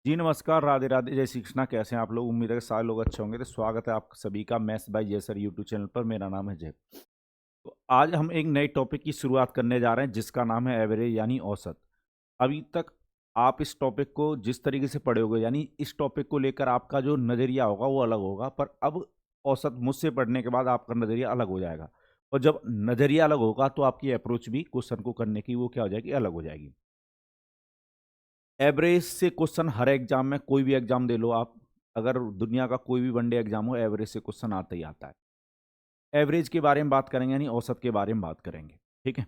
जी नमस्कार, राधे राधे, जय श्री कृष्णा। कैसे हैं आप लोग? उम्मीद है कि सारे लोग अच्छे होंगे। तो स्वागत है आप सभी का मैथ्स बाय जय सर यूट्यूब चैनल पर। मेरा नाम है जय। तो आज हम एक नए टॉपिक की शुरुआत करने जा रहे हैं जिसका नाम है एवरेज यानी औसत। अभी तक आप इस टॉपिक को जिस तरीके से पढ़े होगे, यानी इस टॉपिक को लेकर आपका जो नज़रिया होगा वो अलग होगा, पर अब औसत मुझसे पढ़ने के बाद आपका नज़रिया अलग हो जाएगा। और जब नज़रिया अलग होगा तो आपकी अप्रोच भी क्वेश्चन को करने की वो क्या हो जाएगी, अलग हो जाएगी। एवरेज से क्वेश्चन हर एग्जाम में, कोई भी एग्जाम दे लो आप, अगर दुनिया का कोई भी वनडे एग्जाम हो, एवरेज से क्वेश्चन आता ही आता है। एवरेज के बारे में बात करेंगे यानी औसत के बारे में बात करेंगे। ठीक है,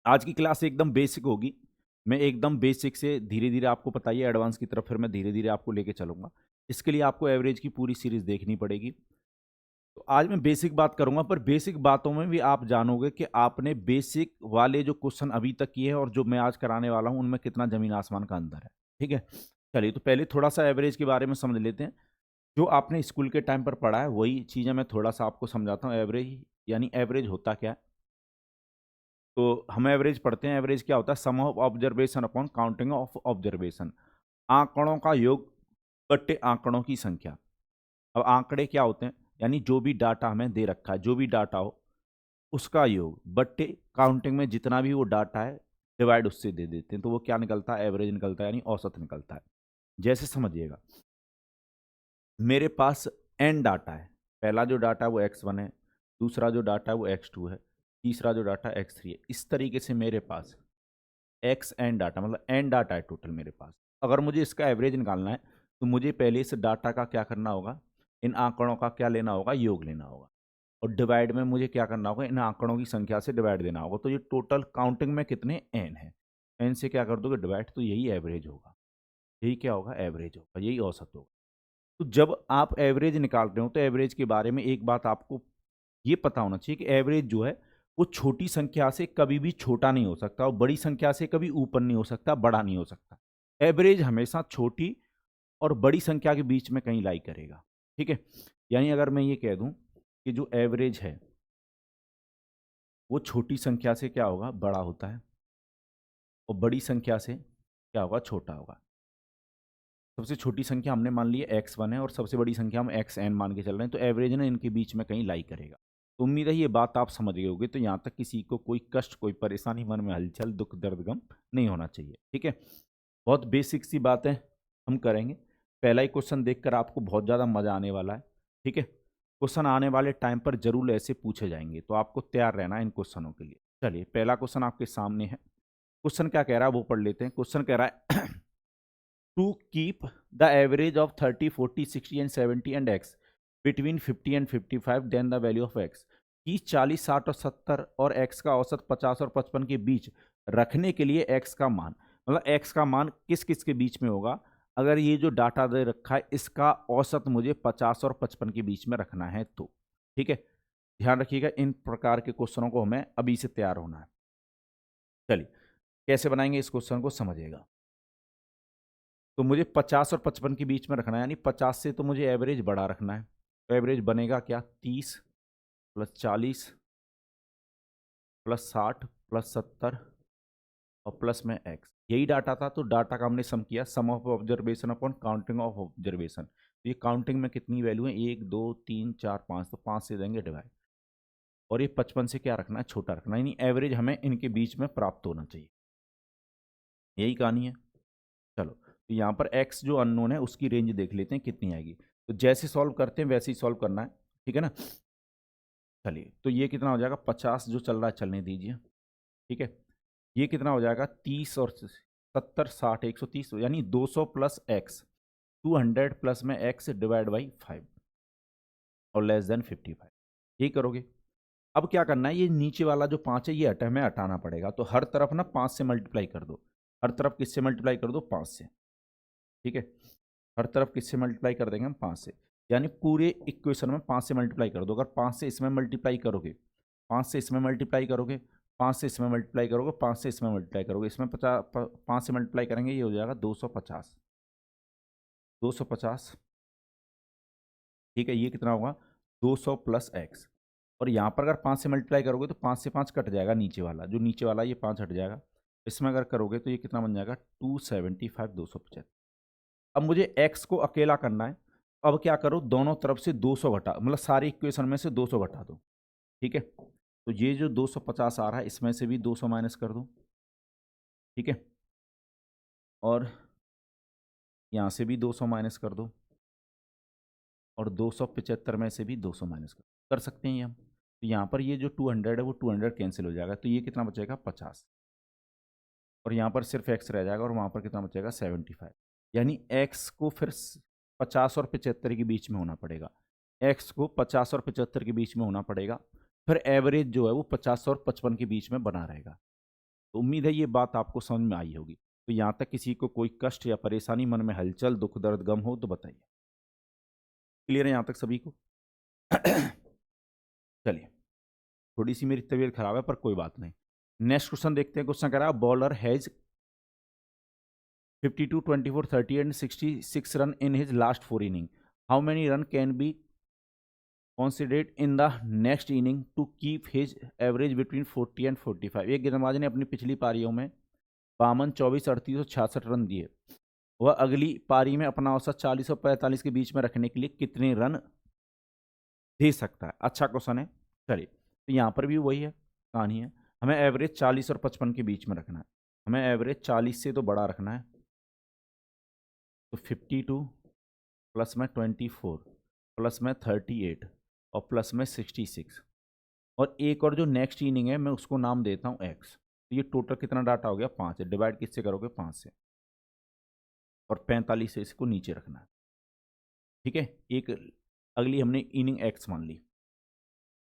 आज की क्लास एकदम बेसिक होगी। मैं एकदम बेसिक से धीरे धीरे आपको पता ही है, एडवांस की तरफ फिर मैं धीरे धीरे आपको लेके चलूंगा। इसके लिए आपको एवरेज की पूरी सीरीज देखनी पड़ेगी। तो आज मैं बेसिक बात करूंगा, पर बेसिक बातों में भी आप जानोगे कि आपने बेसिक वाले जो क्वेश्चन अभी तक किए हैं और जो मैं आज कराने वाला हूं उनमें कितना जमीन आसमान का अंतर है। ठीक है, चलिए तो पहले थोड़ा सा एवरेज के बारे में समझ लेते हैं। जो आपने स्कूल के टाइम पर पढ़ा है वही चीज़ें मैं थोड़ा सा आपको समझाता हूँ। एवरेज यानी एवरेज होता क्या है। तो हम एवरेज पढ़ते हैं। एवरेज क्या होता है? Sum of observation upon counting of observation. आंकड़ों का योग बट्टे आंकड़ों की संख्या। अब आंकड़े क्या होते हैं? यानी जो भी डाटा हमें दे रखा है, जो भी डाटा हो उसका योग बट्टे काउंटिंग में जितना भी वो डाटा है डिवाइड उससे दे देते हैं, तो वो क्या निकलता है? एवरेज निकलता है, यानी औसत निकलता है। जैसे समझिएगा, मेरे पास एन डाटा है। पहला जो डाटा है वो x1 है, दूसरा जो डाटा है वो x2 है, तीसरा जो डाटा x3 है। इस तरीके से मेरे पास एक्स एन डाटा, मतलब एन डाटा है टोटल मेरे पास। अगर मुझे इसका एवरेज निकालना है तो मुझे पहले इस डाटा का क्या करना होगा? इन आंकड़ों का क्या लेना होगा? योग लेना होगा। और डिवाइड में मुझे क्या करना होगा? इन आंकड़ों की संख्या से डिवाइड देना होगा। तो ये टोटल काउंटिंग में कितने एन है, एन से क्या कर दोगे? डिवाइड। तो यही एवरेज होगा। यही क्या होगा? एवरेज होगा, यही औसत होगा। तो जब आप एवरेज निकाल रहे हो तो एवरेज के बारे में एक बात आपको ये पता होना चाहिए कि एवरेज जो है वो छोटी संख्या से कभी भी छोटा नहीं हो सकता और बड़ी संख्या से कभी ऊपर नहीं हो सकता, बड़ा नहीं हो सकता। एवरेज हमेशा छोटी और बड़ी संख्या के बीच में कहीं लाई करेगा। ठीक है, यानी अगर मैं ये कह दूं कि जो एवरेज है वो छोटी संख्या से क्या होगा? बड़ा होता है, और बड़ी संख्या से क्या होगा? छोटा होगा। सबसे छोटी संख्या हमने मान ली है x1 है और सबसे बड़ी संख्या हम xn मान के चल रहे हैं, तो एवरेज ना इनके बीच में कहीं लाई करेगा। तो उम्मीद है ये बात आप समझ गए होगे। तो यहाँ तक किसी को कोई कष्ट, कोई परेशानी, मन में हलचल, दुख, दर्द, गम नहीं होना चाहिए। ठीक है, बहुत बेसिक सी बातें हम करेंगे। पहला ही क्वेश्चन देखकर आपको बहुत ज़्यादा मजा आने वाला है। ठीक है, क्वेश्चन आने वाले टाइम पर जरूर ऐसे पूछे जाएंगे, तो आपको तैयार रहना है इन क्वेश्चनों के लिए। चलिए, पहला क्वेश्चन आपके सामने है। क्वेश्चन क्या कह रहा है वो पढ़ लेते हैं। क्वेश्चन कह रहा है to keep the average of 30, 40, 60 and 70 and x between 50 and 55, then the value of x। कि 40, 60 और 70 और x का औसत 50 और 55 के बीच रखने के लिए x का मान, मतलब x का मान किस किस के बीच में होगा? अगर ये जो डाटा दे रखा है इसका औसत मुझे 50 और 55 के बीच में रखना है तो। ठीक है, ध्यान रखिएगा, इन प्रकार के क्वेश्चनों को हमें अभी से तैयार होना है। चलिए, कैसे बनाएंगे इस क्वेश्चन को समझिएगा। तो मुझे 50 और 55 के बीच में रखना है, यानी 50 से तो मुझे एवरेज बड़ा रखना है। तो एवरेज बनेगा क्या? 30 प्लस 40 प्लस 60 प्लस 70 और प्लस में एक्स। यही डाटा था, तो डाटा का हमने सम किया, sum of observation upon counting of observation. तो ये काउंटिंग में कितनी वैल्यू है? 1 2 3 4 5, तो 5 से देंगे डिवाइड। और ये 55 से क्या रखना है? छोटा रखना है, यानी एवरेज हमें इनके बीच में प्राप्त होना चाहिए। यही कहानी है। चलो, तो यहाँ पर x जो अननोन है उसकी रेंज देख लेते हैं कितनी आएगी। तो जैसे सॉल्व करते हैं वैसे ही सॉल्व करना है। ठीक है ना? चलिए, तो ये कितना हो जाएगा? 50 जो चल रहा है चलने दीजिए। ठीक है, ये कितना हो जाएगा? 30 और 70, 60, 130, यानी 200 प्लस एक्स, 200 प्लस में एक्स डिवाइड बाई 5 और लेस देन 55। यही करोगे। अब क्या करना है? ये नीचे वाला जो 5 है ये हमें हटाना पड़ेगा। तो हर तरफ ना 5 से मल्टीप्लाई कर दो। हर तरफ किससे मल्टीप्लाई कर दो? 5 से। ठीक है, हर तरफ किससे मल्टीप्लाई कर देंगे हम? 5 से। यानी पूरे इक्वेशन में 5 से मल्टीप्लाई कर दो। अगर 5 से इसमें मल्टीप्लाई करोगे, 5 से इसमें मल्टीप्लाई करोगे, 5 से इसमें मल्टीप्लाई करोगे, 5 से इसमें मल्टीप्लाई करोगे, इसमें 5 से मल्टीप्लाई करेंगे, ये हो जाएगा 250। 250। ठीक है, ये कितना होगा? 200 प्लस एक्स। और यहाँ पर अगर 5 से मल्टीप्लाई करोगे तो 5 से 5 कट जाएगा, नीचे वाला जो नीचे वाला ये 5 हट जाएगा। इसमें अगर करोगे तो ये कितना बन जाएगा? 275, 275। अब मुझे x को अकेला करना है। अब क्या करो, दोनों तरफ से 200 घटा, मतलब सारी इक्वेशन में से 200 घटा दो। ठीक है, तो ये जो 250 आ रहा है इसमें से भी 200 माइनस कर दो। ठीक है, और यहाँ से भी 200 माइनस कर दो, और 275 में से भी 200 माइनस कर सकते हैं ये हम। तो यहाँ पर ये जो 200 है वो 200 कैंसिल हो जाएगा, तो ये कितना बचेगा 50, और यहाँ पर सिर्फ x रह जाएगा, और वहाँ पर कितना बचेगा 75। यानी x को फिर 50 और 75 के बीच में होना पड़ेगा, x को 50 और 75 के बीच में होना पड़ेगा, फिर एवरेज जो है वो 50 और 55 के बीच में बना रहेगा। तो उम्मीद है ये बात आपको समझ में आई होगी। तो यहाँ तक किसी को कोई कष्ट या परेशानी, मन में हलचल, दुख दर्द गम हो तो बताइए। क्लियर है यहाँ तक सभी को? चलिए, थोड़ी सी मेरी तबीयत खराब है पर कोई बात नहीं। नेक्स्ट क्वेश्चन देखते हैं। क्वेश्चन कह रहा है bowler has 52, 24, 30 and 66 run in his last 4 inning. How many run can be considered in the next inning to keep his average between 40 and 45। एक गेंदबाज ने अपनी पिछली पारियों में 52, 24, 38 और 66 रन दिए। वह अगली पारी में अपना औसत 40 और 45 के बीच में रखने के लिए कितने रन दे सकता है? अच्छा क्वेश्चन है। चलिए, तो यहाँ पर भी वही है, कहानी है। हमें एवरेज 40 और 55 के बीच में रखना है। हमें एवरेज 40 से तो बड़ा रखना है, तो 52 प्लस में 24 प्लस में 38 और प्लस में 66, और एक और जो नेक्स्ट इनिंग है मैं उसको नाम देता हूँ एक्स। तो ये टोटल कितना डाटा हो गया 5 है। डिवाइड किससे करोगे 5 से, और 45 से इसको नीचे रखना है। ठीक है, एक अगली हमने इनिंग एक्स मान ली।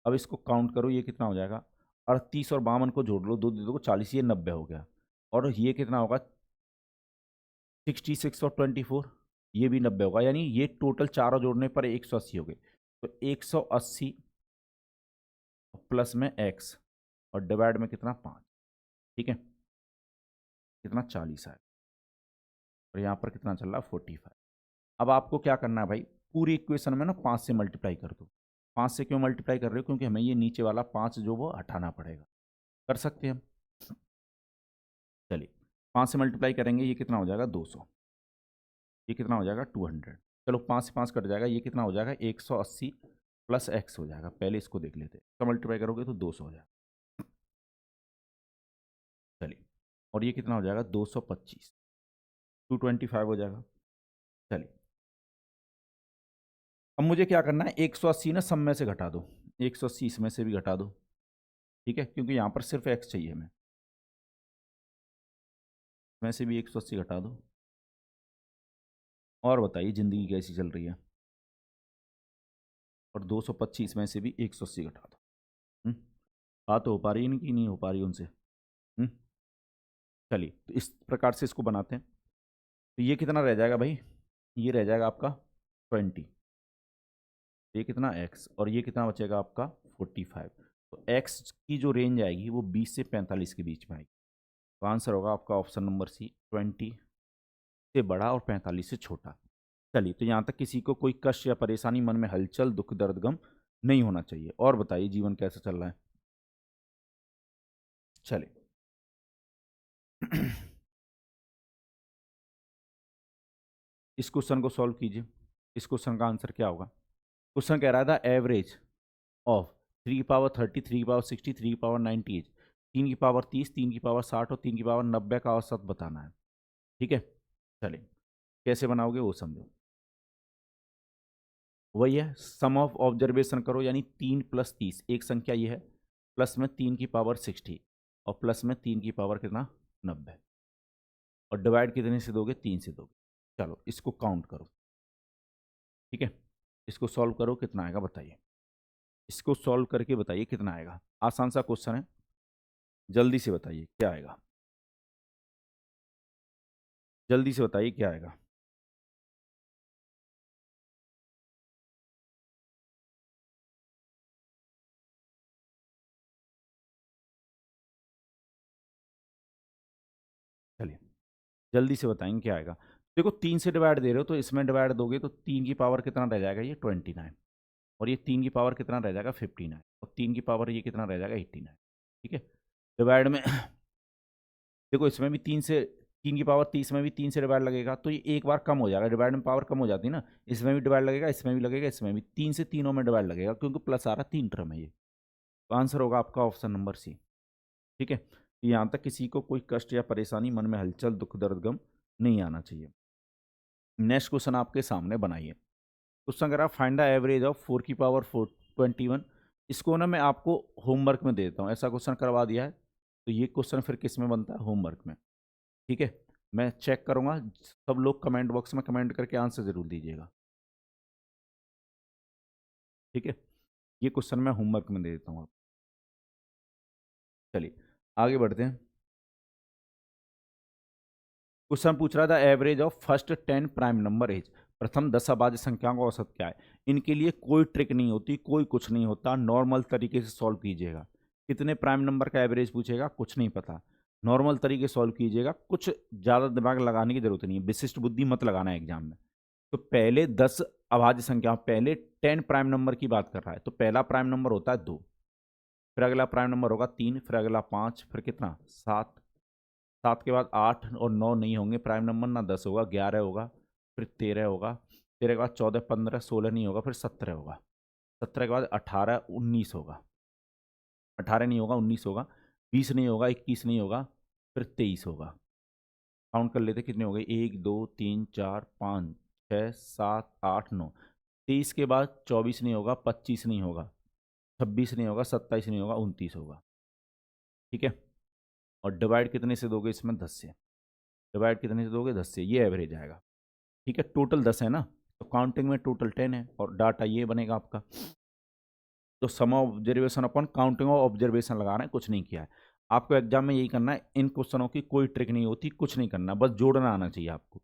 अब इसको काउंट करो, ये कितना हो जाएगा 38 और 52 को जोड़ लो, 2 दे दो 40, ये 90 हो गया। और ये कितना होगा 66 और 24, ये भी 90 होगा। यानी ये टोटल चारों जोड़ने पर 180 हो गए। तो 180 प्लस में एक्स और डिवाइड में कितना 5। ठीक है, कितना 40 आए, और यहाँ पर कितना चल रहा है 45। अब आपको क्या करना है भाई, पूरी इक्वेशन में ना 5 से मल्टीप्लाई कर दो। 5 से क्यों मल्टीप्लाई कर रहे हो? क्योंकि हमें ये नीचे वाला 5 जो वो हटाना पड़ेगा। कर सकते हैं हम। चलिए, 5 से मल्टीप्लाई करेंगे, ये कितना हो जाएगा 200, ये कितना हो जाएगा 200। चलो 5 से 5 कट जाएगा, ये कितना हो जाएगा 180 प्लस एक्स हो जाएगा। पहले इसको देख लेते हैं, तो मल्टीप्लाई करोगे तो 200 हो जाएगा। चलिए, और ये कितना हो जाएगा 225, 225 हो जाएगा। चलिए, अब मुझे क्या करना है, 180 ना सब में से घटा दो, 180 इसमें से भी घटा दो। ठीक है, क्योंकि यहाँ पर सिर्फ एक्स चाहिए हमें, इसमें से भी 180 घटा दो। और बताइए ज़िंदगी कैसी चल रही है? और 225 में से भी 180 घटा दो। बात हो पा रही है इनकी, नहीं हो पा रही उनसे? चलिए, तो इस प्रकार से इसको बनाते हैं। तो ये कितना रह जाएगा भाई, ये रह जाएगा आपका 20, ये कितना x, और ये कितना बचेगा आपका 45। तो x की जो रेंज आएगी वो 20 से 45 के बीच में आएगी। तो आंसर होगा आपका ऑप्शन नंबर सी, 20 से बड़ा और 45 से छोटा। चलिए, तो यहाँ तक किसी को कोई कष्ट या परेशानी, मन में हलचल, दुख दर्द गम नहीं होना चाहिए। और बताइए जीवन कैसा चल रहा है? चलिए इस क्वेश्चन को सॉल्व कीजिए। इस क्वेश्चन का आंसर क्या होगा? क्वेश्चन कह रहा था एवरेज ऑफ 3 की पावर 30, 3 की पावर 60, 3 की पावर 98, 3 की पावर 30, 3 की पावर 60 और 3 की पावर 90 का औसत बताना है। ठीक है, चलिए कैसे बनाओगे वो समझो। वही है, सम ऑफ ऑब्जर्वेशन करो, यानी 3 प्लस 30, एक संख्या ये है, प्लस में 3 की पावर 60 और प्लस में 3 की पावर कितना 90, और डिवाइड कितने से दोगे 3 से दोगे। चलो इसको काउंट करो। ठीक है, इसको सॉल्व करो, कितना आएगा बताइए। इसको सॉल्व करके बताइए कितना आएगा। आसान सा क्वेश्चन है, जल्दी से बताइए क्या आएगा, जल्दी से बताइए क्या आएगा। चलिए जल्दी से बताएंगे क्या आएगा। देखो 3 से डिवाइड दे रहे हो, तो इसमें डिवाइड दोगे तो 3 की पावर कितना रह जाएगा ये 29, और ये 3 की पावर कितना रह जाएगा 59, और 3 की पावर ये कितना रह जाएगा 89। ठीक है, डिवाइड में देखो इसमें भी 3 की पावर 30 में भी 3 से डिवाइड लगेगा तो ये एक बार कम हो जाएगा, डिवाइड में पावर कम हो जाती है ना, इसमें भी डिवाइड लगेगा, इसमें भी लगेगा, इसमें भी, 3 से तीनों में डिवाइड लगेगा क्योंकि प्लस आ रहा है, 3 टर्म है ये। तो आंसर होगा आपका ऑप्शन नंबर सी। ठीक है, तो यहाँ तक किसी को कोई कष्ट या परेशानी, मन में हलचल, दुख, दर्द, गम नहीं आना चाहिए। नेक्स्ट क्वेश्चन आपके सामने बनाइए। क्वेश्चन कह रहा फाइंड द एवरेज ऑफ 4 की पावर 21। इसको ना मैं आपको होमवर्क में देता हूँ, ऐसा क्वेश्चन करवा दिया है तो ये क्वेश्चन फिर किस में बनता है, होमवर्क में। ठीक है, मैं चेक करूंगा, सब लोग कमेंट बॉक्स में कमेंट करके आंसर जरूर दीजिएगा। ठीक है, ये क्वेश्चन मैं होमवर्क में दे देता हूँ आप। चलिए आगे बढ़ते हैं। क्वेश्चन पूछ रहा था average of first 10 prime number as, प्रथम 10 अभाज्य संख्याओं का औसत क्या है। इनके लिए कोई ट्रिक नहीं होती, कोई कुछ नहीं होता, नॉर्मल तरीके से सॉल्व कीजिएगा। कितने प्राइम नंबर का एवरेज पूछेगा, कुछ नहीं पता, नॉर्मल तरीके से सॉल्व कीजिएगा, कुछ ज़्यादा दिमाग लगाने की जरूरत नहीं है, विशिष्ट बुद्धि मत लगाना है एग्जाम में। तो पहले 10 अभाज्य संख्या, पहले 10 प्राइम नंबर की बात कर रहा है, तो पहला प्राइम नंबर होता है 2, फिर अगला प्राइम नंबर होगा 3, फिर अगला 5, फिर कितना 7, 7 के बाद 8 और 9 नहीं होंगे प्राइम नंबर, ना 10 होगा, 11 होगा, फिर 13 होगा, 13 के बाद 14, 15, 16 नहीं होगा, फिर 17 होगा, 17 के बाद 18, 19 होगा, 18 नहीं होगा, 19 होगा, 20 नहीं होगा, 21 नहीं होगा, फिर 23 होगा। काउंट कर लेते कितने हो गए, 1 2 3 4 5 6 7 8 9। 23 के बाद 24 नहीं होगा, 25 नहीं होगा, 26 नहीं होगा, 27 नहीं होगा, 29 होगा। ठीक है, और डिवाइड कितने से दोगे इसमें, 10 से। डिवाइड कितने से दोगे, 10 से, ये एवरेज आएगा। ठीक है, टोटल 10 है ना, तो काउंटिंग में टोटल 10 है और डाटा ये बनेगा आपका। तो सम ऑब्जर्वेशन अपन काउंटिंग और ऑब्जर्वेशन लगा रहे हैं, कुछ नहीं किया है। आपको एग्जाम में यही करना है, इन क्वेश्चनों की कोई ट्रिक नहीं होती, कुछ नहीं करना, बस जोड़ना आना चाहिए आपको।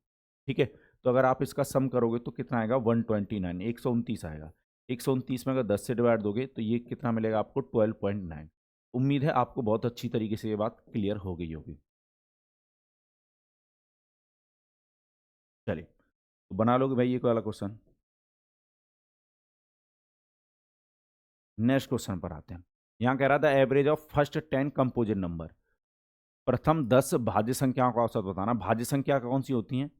ठीक है, तो अगर आप इसका सम करोगे तो कितना आएगा, 129, 129 आएगा। 129 में अगर 10 से डिवाइड दोगे तो ये कितना मिलेगा आपको, 12.9। उम्मीद है आपको बहुत अच्छी तरीके से ये बात क्लियर हो गई होगी। चलिए, तो बना लोगे भाई ये वाला क्वेश्चन। नेक्स्ट क्वेश्चन पर आते हैं। यहाँ कह रहा था average of first 10 composite number, प्रथम 10 भाज्य संख्याओं का औसत बताना। भाज्य संख्या कौन सी होती हैं,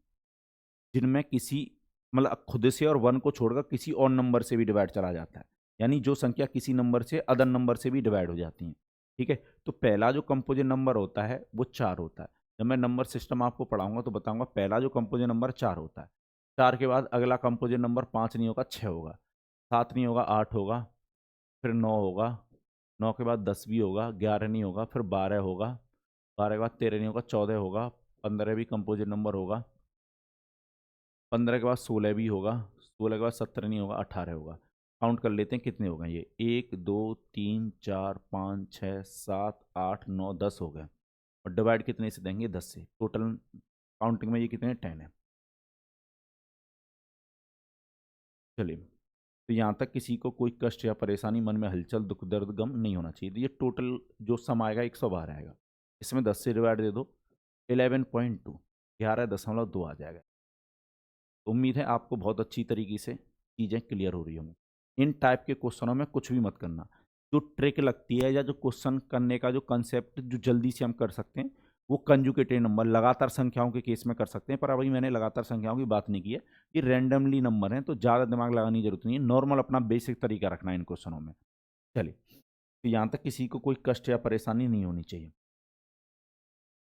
जिनमें किसी मतलब खुद से और 1 को छोड़कर किसी और नंबर से भी डिवाइड चला जाता है, यानी जो संख्या किसी नंबर से अदर नंबर से भी डिवाइड हो जाती हैं। ठीक है, तो पहला जो कंपोजिट नंबर होता है वो 4 होता है। जब मैं नंबर सिस्टम आपको पढ़ाऊंगा तो बताऊंगा, पहला जो कंपोजिट नंबर 4 होता है। 4 के बाद अगला कंपोजिट नंबर 5 नहीं होगा, 6 होगा, 7 नहीं होगा, 8 होगा, फिर 9 होगा, 9 के बाद 10 भी होगा, 11 नहीं होगा, फिर 12 होगा, 12 के बाद 13 नहीं होगा, 14 होगा, 15 भी कंपोजिट नंबर होगा, 15 के बाद 16 भी होगा, 16 के बाद 17 नहीं होगा, 18 होगा। काउंट कर लेते हैं कितने हो गए ये, 1 2 3 4 5 6 7 8 9 10 हो गए। और डिवाइड कितने से देंगे, 10 से। टोटल काउंटिंग में ये कितने, 10 है। चलिए, तो यहाँ तक किसी को कोई कष्ट या परेशानी, मन में हलचल, दुख, दर्द, गम नहीं होना चाहिए। तो ये टोटल जो सम आएगा 112 आएगा। इसमें 10 से डिवाइड दे दो, 11.2, 11.2 आ जाएगा। उम्मीद है आपको बहुत अच्छी तरीके से चीज़ें क्लियर हो रही होंगी। इन टाइप के क्वेश्चनों में कुछ भी मत करना, जो ट्रिक लगती है या जो क्वेश्चन करने का जो कंसेप्ट जो जल्दी से हम कर सकते हैं, वो कंजुगेटेड नंबर लगातार संख्याओं के केस में कर सकते हैं। पर अभी मैंने लगातार संख्याओं की बात नहीं की है, ये रैंडमली नंबर हैं, तो ज़्यादा दिमाग लगाने की जरूरत नहीं है, नॉर्मल अपना बेसिक तरीका रखना है इन क्वेश्चनों में। चलिए, तो यहाँ तक किसी को कोई कष्ट या परेशानी नहीं होनी चाहिए।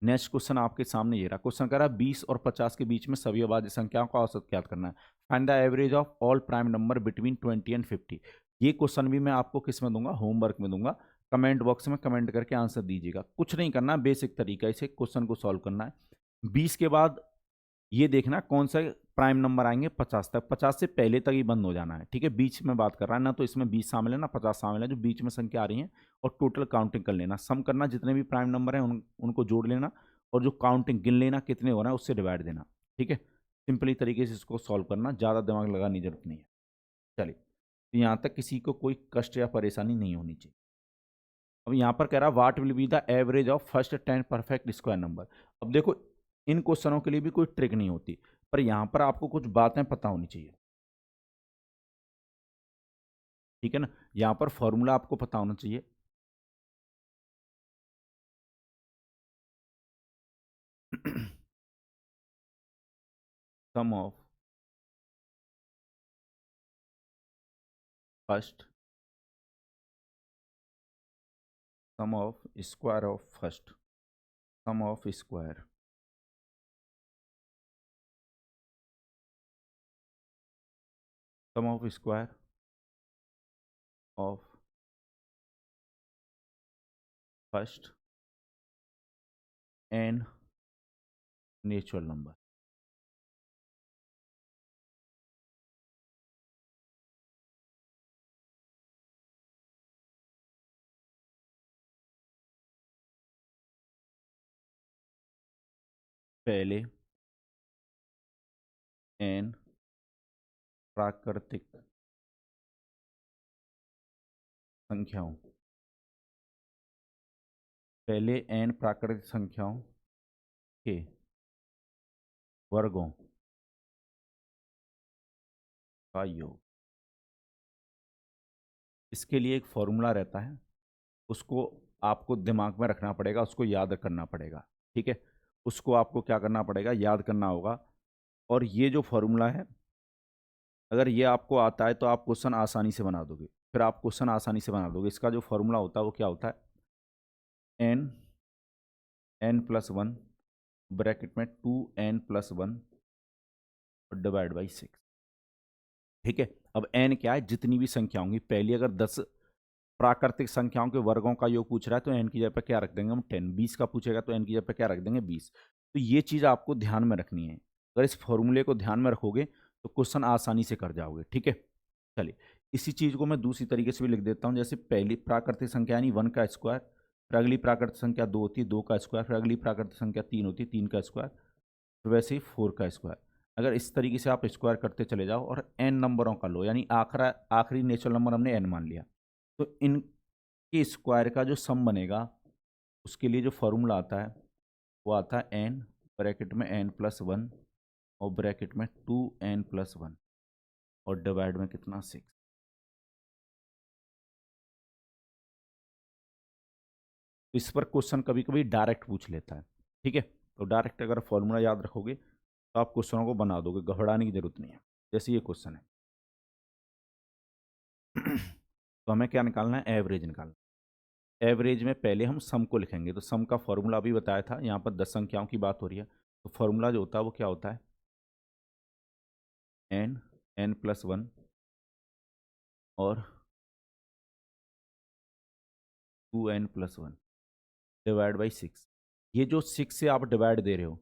नेक्स्ट क्वेश्चन आपके सामने ये रहा। क्वेश्चन कह रहा है 20 और 50 के बीच में सभी अभाज्य संख्याओं का औसत ज्ञात करना है। Find the average of all prime number between 20 and 50। ये क्वेश्चन भी मैं आपको किस में दूंगा, होमवर्क में दूंगा। कमेंट बॉक्स में कमेंट करके आंसर दीजिएगा। कुछ नहीं करना, बेसिक तरीका इसे क्वेश्चन को सॉल्व करना है। 20 के बाद ये देखना कौन सा प्राइम नंबर आएंगे 50 तक, 50 से पहले तक ही बंद हो जाना है। ठीक है, बीच में बात कर रहा है ना, तो इसमें 20 शामिल है ना 50 शामिल है, जो बीच में संख्या आ रही है, और टोटल काउंटिंग कर लेना, सम करना, जितने भी प्राइम नंबर हैं उनको जोड़ लेना, और जो काउंटिंग गिन लेना कितने हो रहा है उससे डिवाइड देना। ठीक है, सिंपली तरीके से इसको सॉल्व करना, ज़्यादा दिमाग लगाने की जरूरत नहीं है। चलिए, तो यहाँ तक किसी को कोई कष्ट या परेशानी नहीं होनी चाहिए। अब यहाँ पर कह रहा है what will be the average of first 10 perfect square number. अब देखो, इन क्वेश्चनों के लिए भी कोई ट्रिक नहीं होती, पर यहाँ पर आपको कुछ बातें पता होनी चाहिए। ठीक है ना, यहाँ पर फॉर्मूला आपको पता होना चाहिए। Sum of first, sum of square of first, sum of square, sum of square of first n natural number. पहले एन प्राकृतिक संख्याओं, पहले एन प्राकृतिक संख्याओं के वर्गों का योग। इसके लिए एक फॉर्मूला रहता है, उसको आपको दिमाग में रखना पड़ेगा, उसको याद करना पड़ेगा। ठीक है, उसको आपको क्या करना पड़ेगा, याद करना होगा। और ये जो फॉर्मूला है, अगर ये आपको आता है तो आप क्वेश्चन आसानी से बना दोगे, फिर आप क्वेश्चन आसानी से बना दोगे। इसका जो फॉर्मूला होता है वो क्या होता है, n+1 ब्रैकेट में 2n+1 और डिवाइड बाई 6। ठीक है, अब n क्या है, जितनी भी संख्या होंगी, पहली अगर 10 प्राकृतिक संख्याओं के वर्गों का योग पूछ रहा है तो n की जगह पर क्या रख देंगे हम, 10। 20 का पूछेगा तो n की जगह पर क्या रख देंगे, 20। तो ये चीज़ आपको ध्यान में रखनी है। अगर इस फॉर्मूले को ध्यान में रखोगे तो क्वेश्चन आसानी से कर जाओगे। ठीक है, चलिए इसी चीज़ को मैं दूसरी तरीके से भी लिख देता हूँ। जैसे पहली प्राकृतिक संख्या यानी 1 का स्क्वायर, फिर अगली प्राकृतिक संख्या 2 होती है, 2 का स्क्वायर, फिर अगली प्राकृतिक संख्या 3 होती है, 3 का स्क्वायर, फिर वैसे ही 4 का स्क्वायर। अगर इस तरीके से आप स्क्वायर करते चले जाओ और n नंबरों का लो, यानी आखिरी नेचुरल नंबर हमने n मान लिया, तो इनके स्क्वायर का जो सम बनेगा उसके लिए जो फॉर्मूला आता है वो आता है n ब्रैकेट में n+1 और ब्रैकेट में 2n+1 और डिवाइड में कितना, 6। तो इस पर क्वेश्चन कभी कभी डायरेक्ट पूछ लेता है। ठीक है, तो डायरेक्ट अगर फॉर्मूला याद रखोगे तो आप क्वेश्चनों को बना दोगे, घबराने की जरूरत नहीं है। जैसे ये क्वेश्चन है तो हमें क्या निकालना है, एवरेज निकालना है। एवरेज में पहले हम सम को लिखेंगे, तो सम का फॉर्मूला अभी बताया था, यहाँ पर 10 संख्याओं की बात हो रही है, तो फॉर्मूला जो होता है वो क्या होता है, n+1 और 2n+1 डिवाइड बाई 6। ये जो 6 से आप डिवाइड दे रहे हो,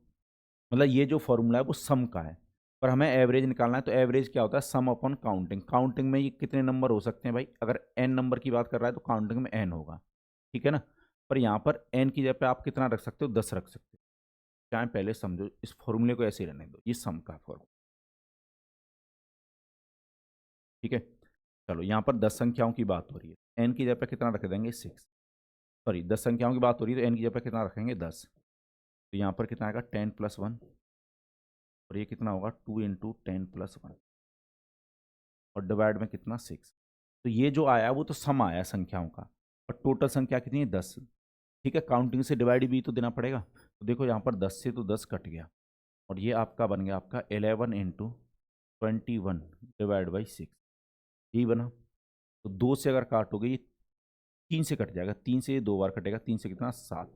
मतलब ये जो फॉर्मूला है वो सम का है, पर हमें एवरेज निकालना है। तो एवरेज क्या होता है, सम अपॉन काउंटिंग। काउंटिंग में ये कितने नंबर हो सकते हैं भाई, अगर n नंबर की बात कर रहा है तो काउंटिंग में n होगा। ठीक है ना, पर यहाँ पर n की जगह पे आप कितना रख सकते हो, 10 रख सकते हो। चाहे पहले समझो, इस फॉर्मूले को ऐसे ही रहने दो, ये सम का फॉर्मूला। ठीक है, चलो यहाँ पर 10 संख्याओं की बात हो रही है, n की जगह पे कितना रख देंगे, 6। सॉरी, 10 संख्याओं की बात हो रही है तो n की जगह पे कितना रखेंगे, 10। तो यहाँ पर कितना आएगा, 10+1, और ये कितना होगा, 2 × 10+1 और डिवाइड में कितना, 6। तो ये जो आया वो तो सम आया संख्याओं का, और टोटल संख्या कितनी है, 10। ठीक है, काउंटिंग से डिवाइड भी तो देना पड़ेगा। तो देखो यहाँ पर 10 से तो 10 कट गया, और ये आपका बन गया आपका 11 × 21 डिवाइड बाई 6, यही बना। तो 2 से अगर काटोगे ये 3 से कट जाएगा, 3 से ये 2 बार कटेगा, 3 से कितना, 7।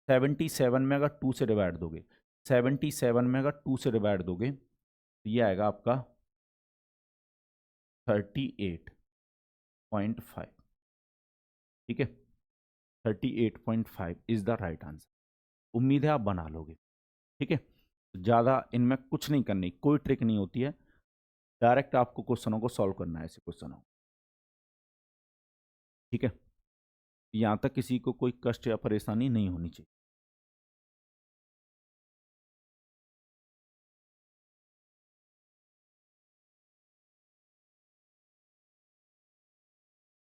77 में अगर 2 से डिवाइड दोगे, 77 में अगर 2 से डिवाइड दोगे तो ये आएगा आपका 38.5। ठीक है, 38.5 इज द राइट आंसर। उम्मीद है आप बना लोगे। ठीक है, ज़्यादा इनमें कुछ नहीं करनी, कोई ट्रिक नहीं होती है, डायरेक्ट आपको क्वेश्चनों को सॉल्व करना है, ऐसे क्वेश्चनों। ठीक है, यहाँ तक किसी को कोई कष्ट या परेशानी नहीं होनी चाहिए।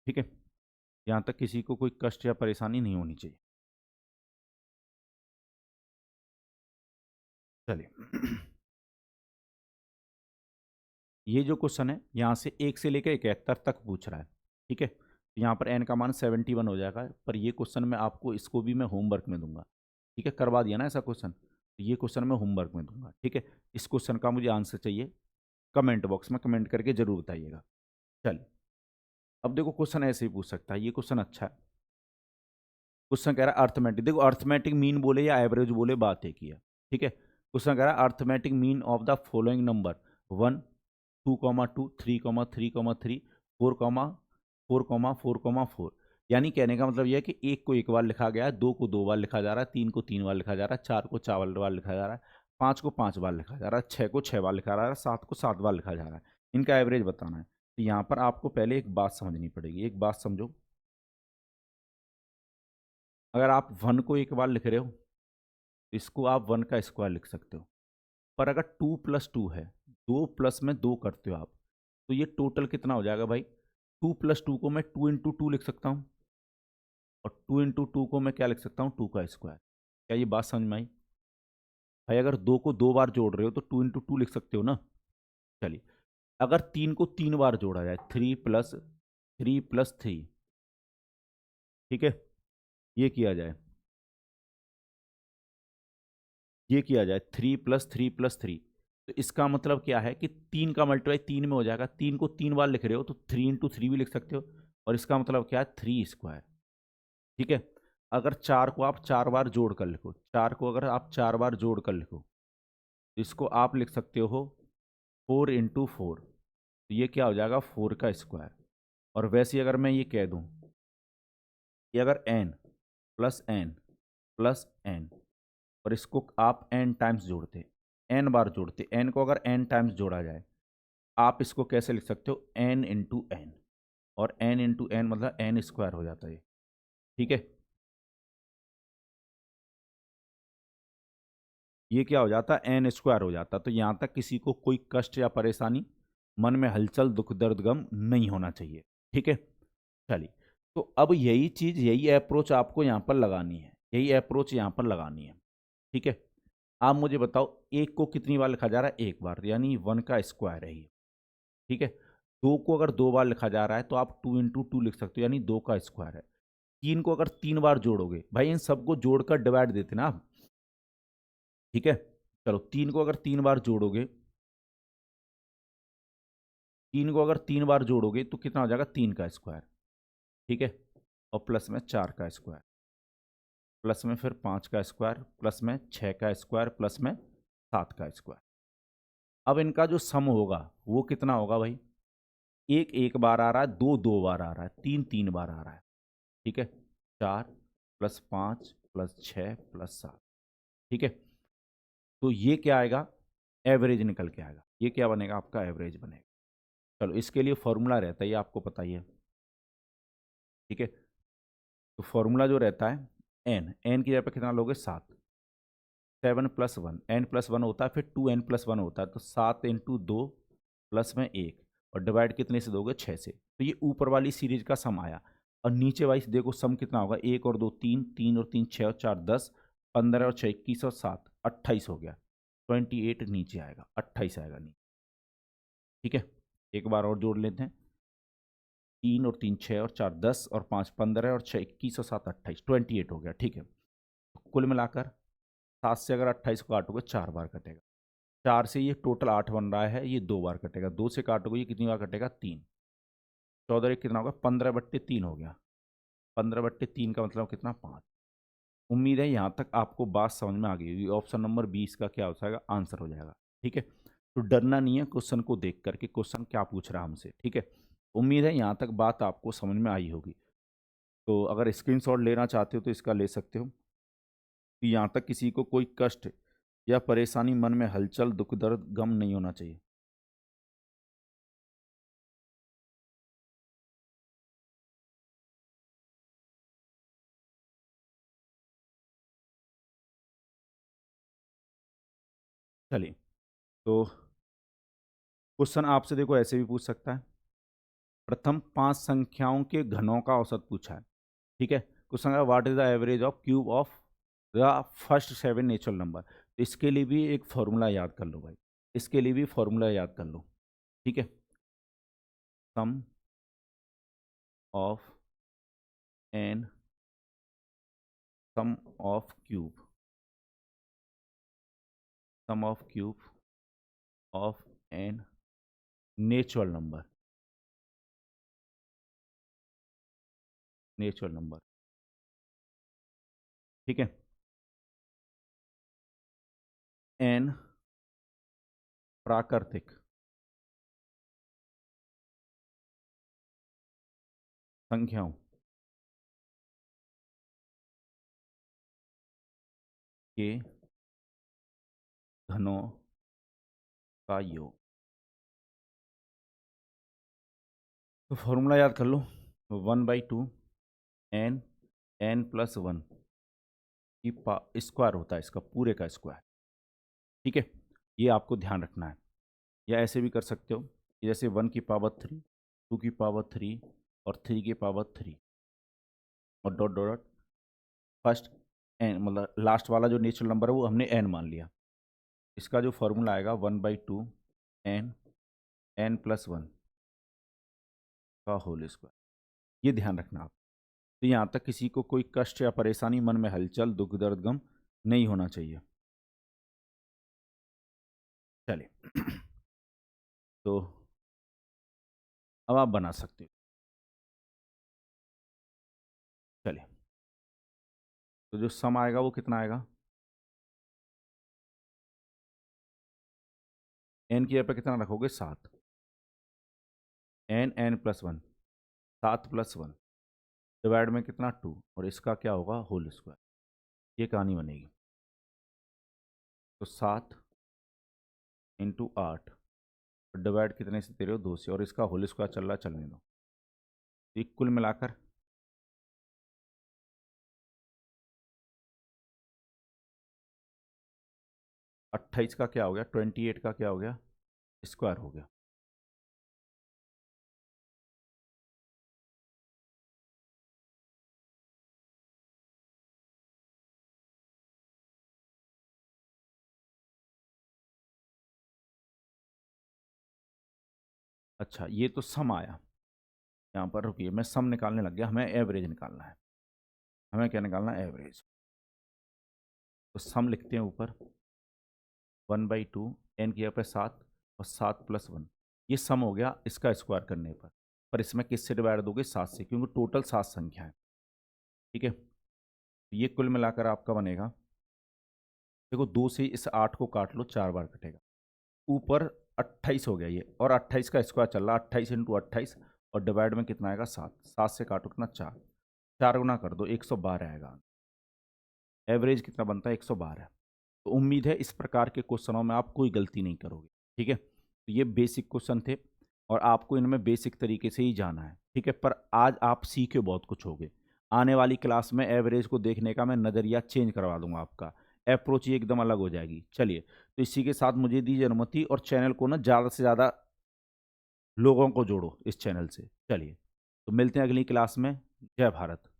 ठीक है, यहाँ तक किसी को कोई कष्ट या परेशानी नहीं होनी चाहिए। चलिए ये जो क्वेश्चन है यहाँ से 1 से लेकर 71 तक पूछ रहा है। ठीक है, तो यहाँ पर n का मान 71 हो जाएगा, पर ये क्वेश्चन मैं आपको इसको भी मैं होमवर्क में दूंगा। ठीक है, करवा दिया ना ऐसा क्वेश्चन, ये क्वेश्चन मैं होमवर्क में दूंगा, ठीक है। इस क्वेश्चन का मुझे आंसर चाहिए, कमेंट बॉक्स में कमेंट करके जरूर बताइएगा। चलिए, अब देखो क्वेश्चन ऐसे ही पूछ सकता है, ये क्वेश्चन अच्छा है। क्वेश्चन कह रहा है अर्थमेटिक, देखो अर्थमेटिक मीन बोले या एवरेज बोले बात एक ही है, ठीक है। क्वेश्चन कह रहा है arithmetic mean of the following number 1, 2,2, 3,3,3, 4,4,4,4। यानी कहने का मतलब यह है कि एक को एक बार लिखा गया है, दो को दो बार लिखा जा रहा है, तीन को तीन बार लिखा जा रहा है, चार को चार बार लिखा जा रहा है, पाँच को पाँच बार लिखा जा रहा है, छः को छः बार लिखा जा रहा है, सात को सात बार लिखा जा रहा है। इनका एवरेज बताना है। तो यहाँ पर आपको पहले एक बात समझनी पड़ेगी, एक बात समझो। अगर आप 1 को एक बार लिख रहे हो तो इसको आप 1 का स्क्वायर लिख सकते हो। पर अगर 2+2 है, 2 प्लस में 2 करते हो आप, तो ये टोटल कितना हो जाएगा भाई? 2+2 को मैं 2 × 2 लिख सकता हूँ, और 2 × 2 को मैं क्या लिख सकता हूँ? 2 का स्क्वायर। क्या ये बात समझ में आई भाई? अगर 2 को 2 बार जोड़ रहे हो तो 2 × 2 लिख सकते हो ना। चलिए, अगर 3 को 3 बार जोड़ा जाए, 3+3+3, ठीक है, ये किया जाए, ये किया जाए 3+3+3, तो इसका मतलब क्या है कि 3 का मल्टीप्लाई 3 में हो जाएगा। 3 को 3 बार लिख रहे हो तो 3 × 3 भी लिख सकते हो, और इसका मतलब क्या है? 3 स्क्वायर, ठीक है। अगर 4 को आप 4 बार जोड़ कर लिखो, 4 को अगर आप 4 बार जोड़ कर लिखो, तो इसको आप लिख सकते हो 4 × 4, तो ये क्या हो जाएगा? 4 का स्क्वायर। और वैसे ही अगर मैं ये कह दूं कि अगर n+n+n, और इसको आप n टाइम्स जोड़ते, n बार जोड़ते, n को अगर n टाइम्स जोड़ा जाए, आप इसको कैसे लिख सकते हो? n × n, और n × n मतलब n स्क्वायर हो जाता है, ठीक है। ये क्या हो जाता? n स्क्वायर हो जाता। तो यहां तक किसी को कोई कष्ट या परेशानी, मन में हलचल, दुख, दर्द, गम नहीं होना चाहिए, ठीक है। चलिए, तो अब यही चीज, यही अप्रोच आपको यहां पर लगानी है, यही अप्रोच यहां पर लगानी है, ठीक है। आप मुझे बताओ, एक को कितनी बार लिखा जा रहा है? एक बार, यानी 1 का स्क्वायर है ये, ठीक है। दो को अगर दो बार लिखा जा रहा है तो आप 2 × 2 लिख सकते हो, यानी 2 का स्क्वायर है। तीन को अगर 3 बार जोड़ोगे, भाई इन सबको जोड़कर डिवाइड देते ना आप, ठीक है। चलो, 3 को अगर 3 बार जोड़ोगे, 3 को अगर 3 बार जोड़ोगे तो कितना हो जाएगा? 3 का स्क्वायर, ठीक है। और प्लस में 4 का स्क्वायर, प्लस में फिर 5 का स्क्वायर, प्लस में 6 का स्क्वायर, प्लस में 7 का स्क्वायर। अब इनका जो सम होगा वो कितना होगा भाई? एक एक बार आ रहा है, दो दो बार आ रहा है, तीन तीन बार आ रहा है, ठीक है। 4+5+6+7, ठीक है। तो ये क्या आएगा? एवरेज निकल के आएगा। ये क्या बनेगा? आपका एवरेज बनेगा। चलो, इसके लिए फॉर्मूला रहता है, ये आपको पता ही है, ठीक है। तो फॉर्मूला जो रहता है, एन की जगह पे कितना लोगे? 7, 7+1, n+1 होता है, फिर 2n+1 होता है, तो 7 × 2 प्लस में 1, और डिवाइड कितने से दोगे? 6 से। तो ये ऊपर वाली सीरीज का सम आया। और नीचे वाइज देखो सम कितना होगा? 1 और 2 3, 3 और 3 6 और 4 10, 15 और 6 21 और 7 28 हो गया। 28 नीचे आएगा, 28 आएगा नीचे, ठीक है। एक बार और जोड़ लेते हैं, 3 और 3 6 और 4 10 और 5 15 और 6 21 और 7 28, 28 हो गया, ठीक है। तो कुल मिलाकर 7 से अगर 28 को काटोगे 4 बार कटेगा, 4 से ये टोटल 8 बन रहा है, ये 2 बार कटेगा, 2 से काटोगे ये कितनी बार कटेगा? 3। 14 कितना होगा? 15/3 हो गया। 15/3 का मतलब कितना? 5। उम्मीद है यहाँ तक आपको बात समझ में आ गई होगी। ऑप्शन नंबर 20 का क्या हो जाएगा? आंसर हो जाएगा, ठीक है। तो डरना नहीं है क्वेश्चन को देख करके, क्वेश्चन क्या पूछ रहा है हमसे, ठीक है। उम्मीद है यहाँ तक बात आपको समझ में आई होगी। तो अगर स्क्रीनशॉट लेना चाहते हो तो इसका ले सकते हो, कि यहाँ तक किसी को कोई कष्ट या परेशानी, मन में हलचल, दुख, दर्द, गम नहीं होना चाहिए। चलिए, तो क्वेश्चन आपसे देखो ऐसे भी पूछ सकता है। प्रथम 5 संख्याओं के घनों का औसत पूछा है, ठीक है। क्वेश्चन है what is the average of cube of the first 7 natural number. तो इसके लिए भी एक फॉर्मूला याद कर लो भाई, इसके लिए भी फॉर्मूला याद कर लो, ठीक है। Sum of n, sum of cube, sum of cube of n natural number, natural number, ठीक है। एन प्राकृतिक संख्याओं के घनों का योग। तो फॉर्मूला याद कर लो, 1/2 एन, एन प्लस 1 की स्क्वायर होता है इसका पूरे का स्क्वायर, ठीक है। ये आपको ध्यान रखना है। या ऐसे भी कर सकते हो कि जैसे 1 की पावर 3, 2 की पावर 3 और 3 की पावर 3 और डॉट डॉट फर्स्ट एन, मतलब लास्ट वाला जो नेचुरल नंबर है वो हमने एन मान लिया। इसका जो फॉर्मूला आएगा 1/2 एन, एन प्लस 1 का होल स्क्वायर। ये ध्यान रखना आप। तो यहाँ तक किसी को कोई कष्ट या परेशानी, मन में हलचल, दुख, दर्द, गम नहीं होना चाहिए। चलिए तो अब आप बना सकते हो। चलिए, तो जो सम आएगा वो कितना आएगा, एन की जगह पे कितना रखोगे 7, n, n plus 1, 7 plus 1 divide में कितना 2 और इसका क्या होगा होल स्क्वायर। ये कहानी बनेगी। तो 7 इंटू 8 और डिवाइड कितने से दे रहे हो 2 से, और इसका होल स्क्वायर चल रहा है, चलने दो। तो कुल मिलाकर 28 का क्या हो गया, 28 का क्या हो गया स्क्वायर हो गया। अच्छा, ये तो सम आया। यहाँ पर रुकिए, मैं सम निकालने लग गया, हमें एवरेज निकालना है। हमें क्या निकालना है, एवरेज। तो सम लिखते हैं ऊपर 1/2 एन की जगह पे 7 और 7 प्लस 1, ये सम हो गया इसका स्क्वायर करने पर इसमें किससे डिवाइड दोगे 7 से, क्योंकि टोटल 7 संख्या है, ठीक है। ये कुल मिलाकर आपका बनेगा, देखो 2 से इस 8 को काट लो, 4 बार कटेगा, ऊपर 28 हो गया ये, और 28 का स्क्वायर चल रहा है, 28 इंटू 28 और डिवाइड में कितना आएगा 7, 7 से काटो कितना 4, 4 गुना कर दो 112 आएगा। एवरेज कितना बनता है 112। तो उम्मीद है इस प्रकार के क्वेश्चनों में आप कोई गलती नहीं करोगे, ठीक है। तो ये बेसिक क्वेश्चन थे और आपको इनमें बेसिक तरीके से ही जाना है, ठीक है। पर आज आप सीखे बहुत कुछ होगे। आने वाली क्लास में एवरेज को देखने का मैं नज़रिया चेंज करवा दूंगा, आपका अप्रोच ही एकदम अलग हो जाएगी। चलिए, तो इसी के साथ मुझे दीजिए अनुमति, और चैनल को ना ज़्यादा से ज़्यादा लोगों को जोड़ो इस चैनल से। चलिए, तो मिलते हैं अगली क्लास में। जय भारत।